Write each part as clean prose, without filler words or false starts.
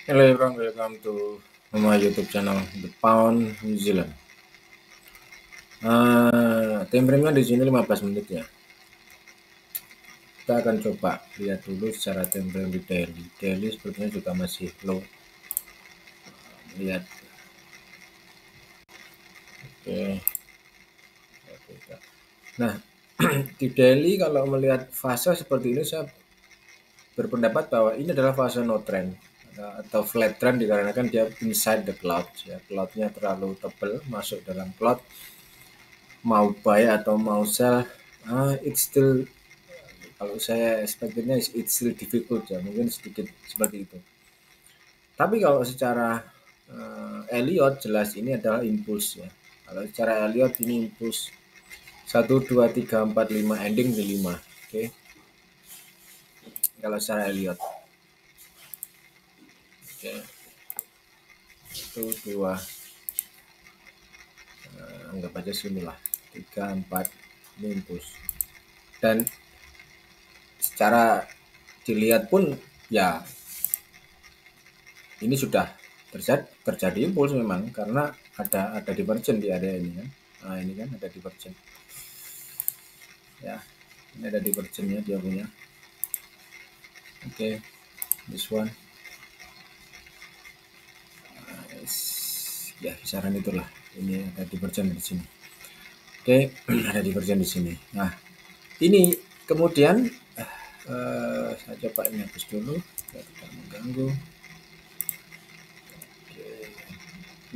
Hello everyone, welcome to my YouTube channel The Pound New Zealand. Time frame-nya di sini 15 menit ya. Kita akan coba lihat dulu secara time frame di daily. Daily sepertinya juga masih low. Lihat. Oke. Nah, di daily kalau melihat fase seperti ini saya berpendapat bahwa ini adalah fase no trend atau flat trend dikarenakan dia inside the cloud ya. Cloudnya terlalu tebal masuk dalam cloud, mau buy atau mau sell, it's still, kalau saya expectednya it's still difficult ya, mungkin sedikit seperti itu. Tapi kalau secara Elliott jelas ini adalah impuls ya. Kalau secara Elliott ini impuls 1 2 3 4 5 ending di 5. Oke. Kalau secara Elliott. Oke. 1 2, anggap aja sini lah. 3 4 ini impuls. Dan secara dilihat pun ya ini sudah terjadi impuls memang karena ada divergen di area ini kan. Nah, ini kan ada divergen. Ya, ini ada divergennya dia punya. Oke, this one. Ya, kisaran itulah. Ini ada divergen di sini. Oke, ada divergen di sini. Nah, ini kemudian saya coba ini hapus dulu biar tidak mengganggu. Oke.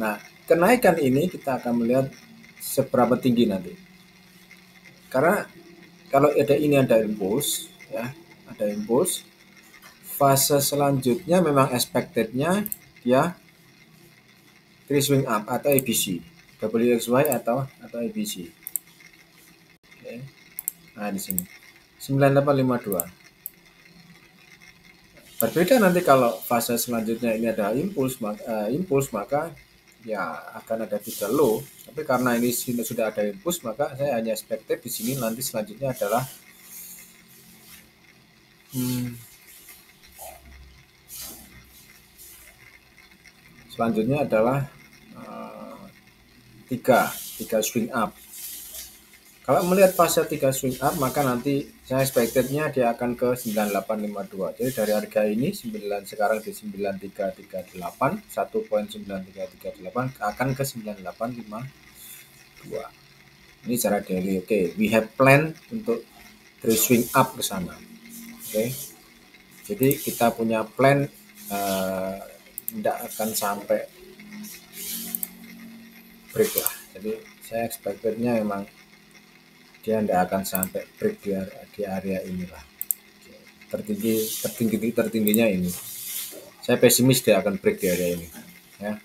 Nah, kenaikan ini kita akan melihat seberapa tinggi nanti. Karena kalau ada impuls ya, ada impuls, fase selanjutnya memang expectednya dia three swing up atau ABC, WXY atau ABC. Oke. Nah, di sini 9852. Berbeda nanti kalau fase selanjutnya ini ada impuls maka ya akan ada tiga low. Tapi karena ini sudah ada impuls maka saya hanya expected di sini nanti selanjutnya adalah selanjutnya adalah tiga swing up. Kalau melihat fase 3 swing up maka nanti saya expectednya dia akan ke 9852. Jadi dari harga ini 9 sekarang di 9338, 1.9338 akan ke 9852. Ini cara daily. Oke, we have plan untuk 3 swing up ke sana. Oke. Jadi kita punya plan tidak akan sampai break lah. Jadi saya expectednya memang dia tidak akan sampai break di area inilah. Tertingginya ini. Saya pesimis dia akan break di area ini. Ya.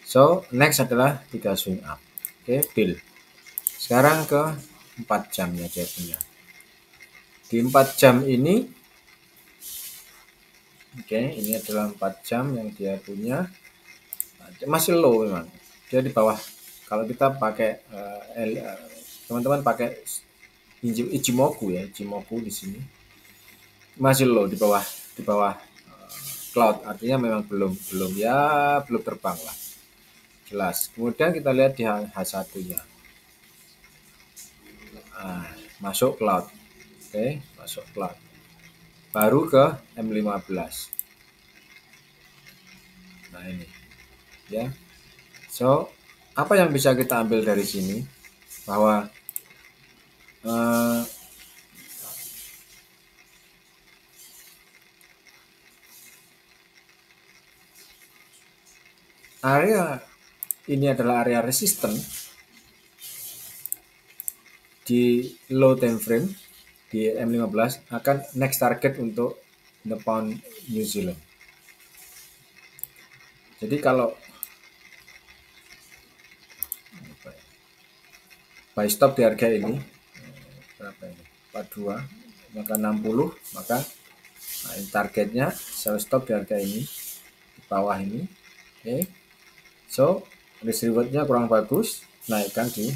So next adalah 3 swing up. Oke, deal. Sekarang ke 4 jam ya dia punya. Di 4 jam ini, oke, ini adalah 4 jam yang dia punya. Masih low memang. Dia di bawah. Kalau kita pakai teman-teman pakai Ichimoku ya, Ichimoku di sini masih low di bawah cloud, artinya memang belum terbang lah, jelas. Kemudian kita lihat di H1 nya masuk cloud. Oke, masuk cloud baru ke M15. Nah ini ya. So apa yang bisa kita ambil dari sini bahwa area ini adalah area resisten di low time frame di M15 akan next target untuk the pound New Zealand. Jadi kalau buy stop di harga ini berapa ini? 42 maka 60 maka targetnya sell stop di harga ini di bawah ini. Oke. So risk rewardnya kurang bagus, naikkan di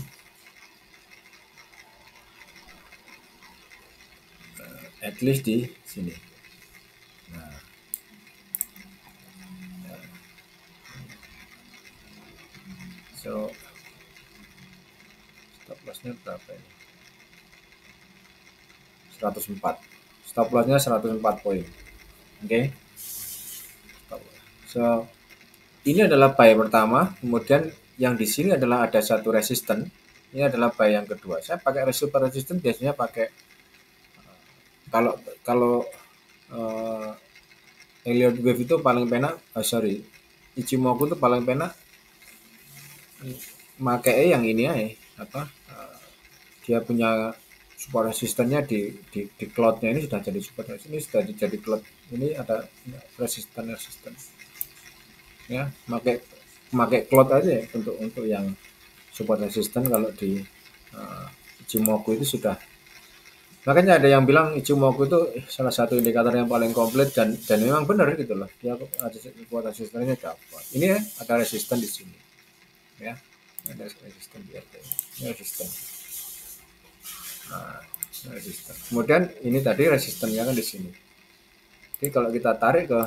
at least di sini. Nah, So stop lossnya berapa ini? 104. Stop lossnya 104 poin. Oke. So ini adalah buy pertama, kemudian yang di sini adalah ada satu resisten. Ini adalah buy yang kedua. Saya pakai super resisten biasanya pakai kalau kalau Elliott Wave itu paling penak, Ichimoku itu paling penak pakai yang ini aja apa dia punya support resistennya di cloudnya ini sudah jadi support resisten, ini sudah jadi cloud, ini ada resisten ya, pakai cloud aja ya, untuk yang support resisten. Kalau di Ichimoku itu sudah, makanya ada yang bilang Ichimoku itu salah satu indikator yang paling komplit, dan memang benar gitu loh, dia ada support resistennya dapat. Ini ya, ada resisten di sini ya, ada resisten di atas ini, resisten. Nah, resisten. Kemudian ini tadi resistennya kan di sini. Jadi kalau kita tarik ke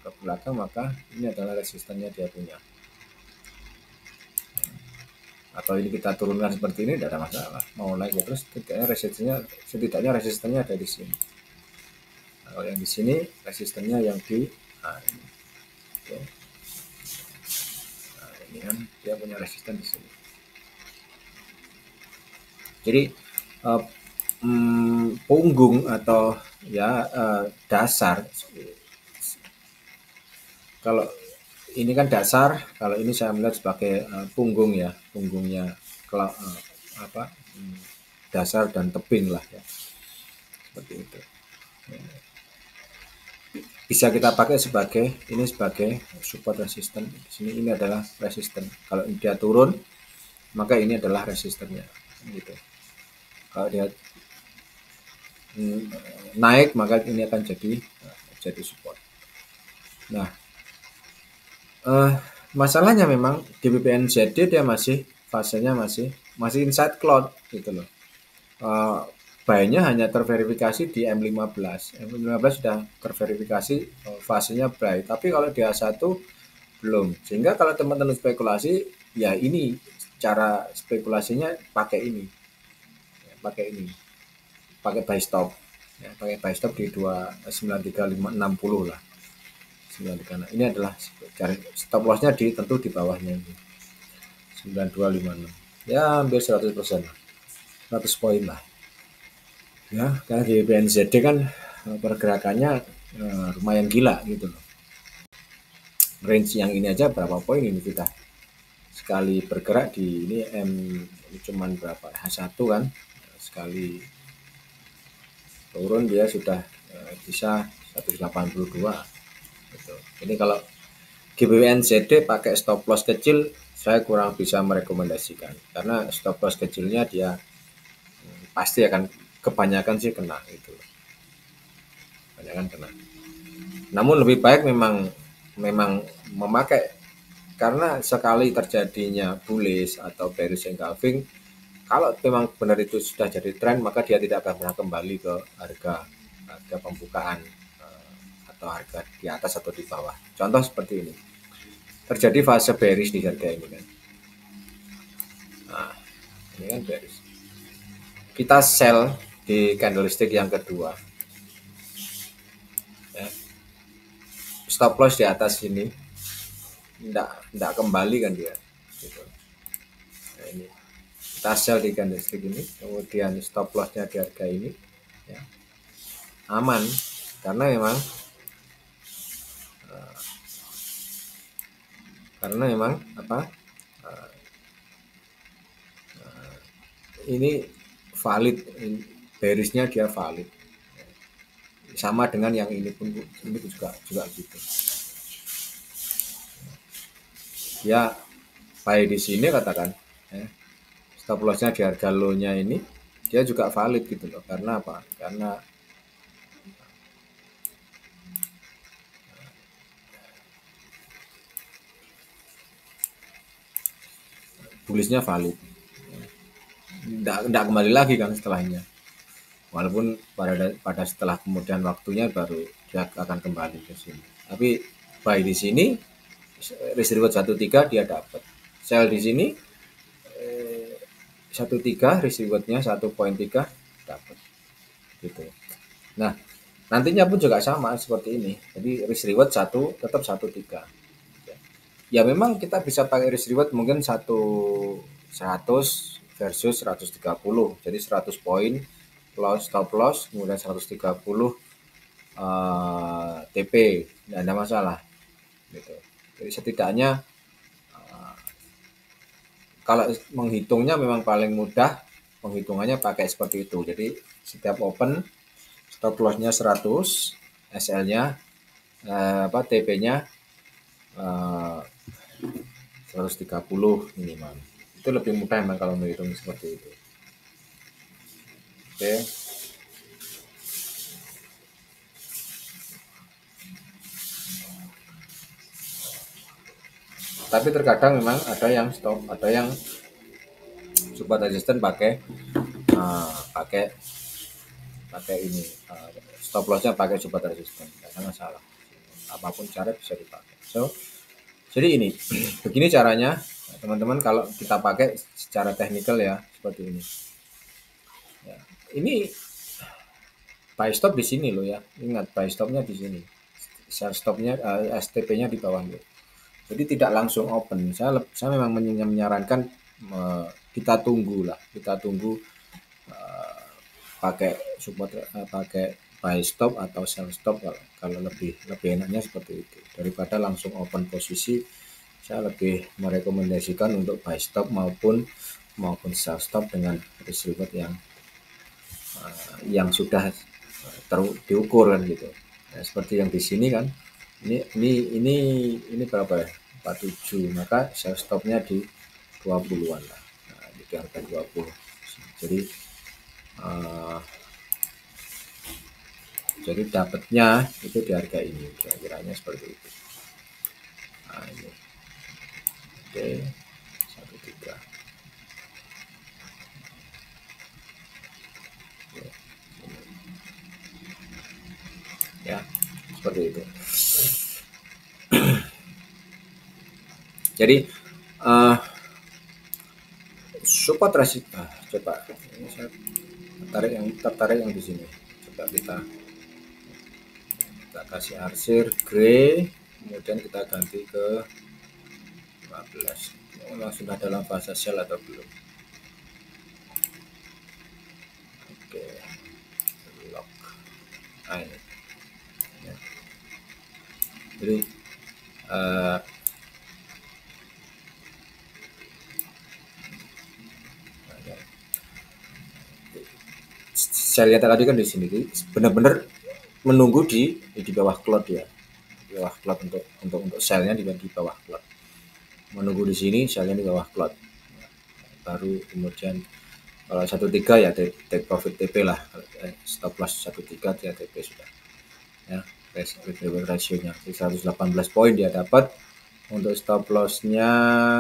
ke belakang, maka ini adalah resistennya dia punya. Atau ini kita turunkan seperti ini, tidak ada masalah. Mau naik ya terus, setidaknya resistennya ada di sini. Kalau yang di sini resistennya yang di ini. Oke. Nah, ini kan dia punya resisten di sini. Jadi punggung atau ya dasar, kalau ini kan dasar, kalau ini saya melihat sebagai punggung ya, punggungnya apa dasar dan tebing lah ya, seperti itu ya. Bisa kita pakai sebagai support resisten. Di sini ini adalah resisten. Kalau dia turun, maka ini adalah resistennya gitu. Kalau dia naik, maka ini akan jadi support. Nah, masalahnya memang di BPNZD dia fasenya masih inside cloud gitu loh. Buy-nya hanya terverifikasi di M15. M15 sudah terverifikasi fasenya buy, tapi kalau di A1 belum. Sehingga kalau teman-teman spekulasi, ya ini cara spekulasinya pakai ini. Pakai buy stop. Ya, pakai buy stop di 29360 lah. 93. Nah, ini adalah stop loss-nya tentu di bawahnya ini. 9256. Ya, hampir 100%. 100 poin lah. Ya, karena di BNZD kan pergerakannya lumayan gila gitu loh. Range yang ini aja berapa poin ini kita sekali bergerak di ini ini cuman berapa H1 kan, sekali turun dia sudah bisa 182 gitu. Ini kalau GBWNZD pakai stop loss kecil saya kurang bisa merekomendasikan, karena stop loss kecilnya dia pasti akan kebanyakan sih kena itu, kebanyakan kena. Namun lebih baik memang memakai, karena sekali terjadinya bullish atau bearish engulfing, kalau memang benar itu sudah jadi tren, maka dia tidak akan pernah kembali ke harga pembukaan atau harga di atas atau di bawah. Contoh seperti ini, terjadi fase bearish di harga ini kan. Nah, ini kan bearish. Kita sell di candlestick yang kedua. Ya. Stop loss di atas ini, tidak kembali kan dia. Gitu. Nah, ini kita sell di candlestick ini, kemudian stop lossnya di harga ini, ya. Aman, karena memang apa? Ini valid, bearishnya dia valid. Sama dengan yang ini pun, ini juga gitu. Ya, buy di sini katakan, ya, stop lossnya di harga low-nya ini dia juga valid gitu loh. Karena apa? Karena bullish-nya valid. Tidak kembali lagi kan setelahnya. Walaupun pada setelah kemudian waktunya baru dia akan kembali ke sini. Tapi buy di sini risk reward 13 dia dapat. sell di sini 13 risk rewardnya 1,3 dapat gitu. Nah, nantinya pun juga sama seperti ini. Jadi risk reward tetap 1,3. Ya memang kita bisa pakai risk reward mungkin 100 versus 130. Jadi 100 poin plus stop loss kemudian 130 TP, tidak ada masalah gitu. Jadi setidaknya kalau menghitungnya memang paling mudah penghitungannya pakai seperti itu. Jadi setiap open stop loss-nya 100, SL-nya TP-nya 130 minimal. Itu lebih mudah memang kalau menghitung seperti itu. Oke. Tapi terkadang memang ada yang stop, ada yang support resistance pakai ini stop lossnya pakai support resistance, tidak ada masalah. Apapun cara bisa dipakai. So, jadi ini begini caranya teman-teman kalau kita pakai secara teknikal ya seperti ini. Ya, ini buy stop di sini loh ya. Ingat buy stopnya di sini. Sell stopnya STP-nya di bawah loh. Jadi tidak langsung open. Saya memang menyarankan kita tunggu pakai support pakai buy stop atau sell stop kalau lebih enaknya seperti itu daripada langsung open posisi. Saya lebih merekomendasikan untuk buy stop maupun sell stop dengan risk reward yang sudah diukur kan gitu. Nah, seperti yang di sini kan ini berapa ya, 47, maka sell stopnya di 20-an lah. Nah, di harga 20. Jadi dapatnya itu di harga ini, kira-kiranya seperti itu. Nah, ini oke, 13 ya, seperti itu. Jadi support resistance, coba ini saya tertarik yang di sini. Coba kita kasih arsir grey, kemudian kita ganti ke 15. Memang sudah dalam fase sell atau belum? Oke, lock. Nah, ini ya. Jadi saya lihat tadi kan di sini benar-benar menunggu di bawah cloud ya, di bawah cloud untuk selnya di bawah cloud, menunggu di sini selnya di bawah cloud, baru kemudian kalau 13 ya take profit TP lah, stop loss 13 ya TP sudah ya. Ratio-nya 118 poin dia dapat, untuk stop lossnya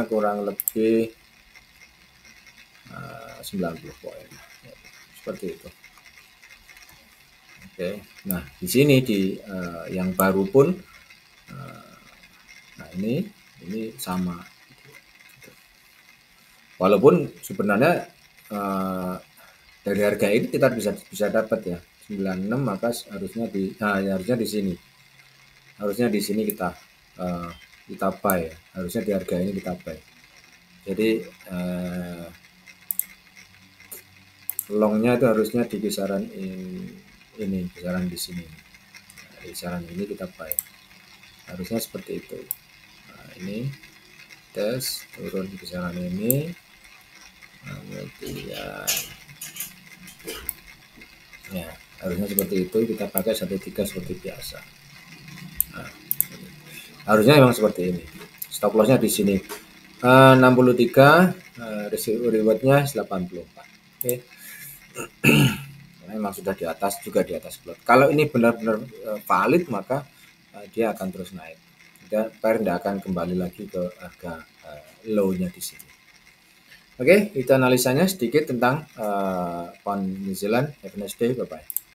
kurang lebih 90 poin ya, seperti itu. Oke, nah di sini yang baru pun, nah ini sama. Walaupun sebenarnya dari harga ini kita bisa dapat ya 96, maka harusnya di sini. Harusnya di sini kita buy ya. Harusnya di harga ini kita buy. Jadi longnya itu harusnya di kisaran ini, kisaran di sini. Nah, di kisaran ini kita buy. Harusnya seperti itu. Nah, ini tes turun di kisaran ini. Kemudian ya harusnya seperti itu, kita pakai 13 seperti biasa. Nah, harusnya memang seperti ini. Stop lossnya di sini 63, rewardnya 84. Oke. Memang sudah di atas plot. Kalau ini benar-benar valid, maka dia akan terus naik. Pair tidak akan kembali lagi ke harga low-nya di sini. Oke, itu analisanya sedikit tentang pound New Zealand. Have a nice day, bye bye.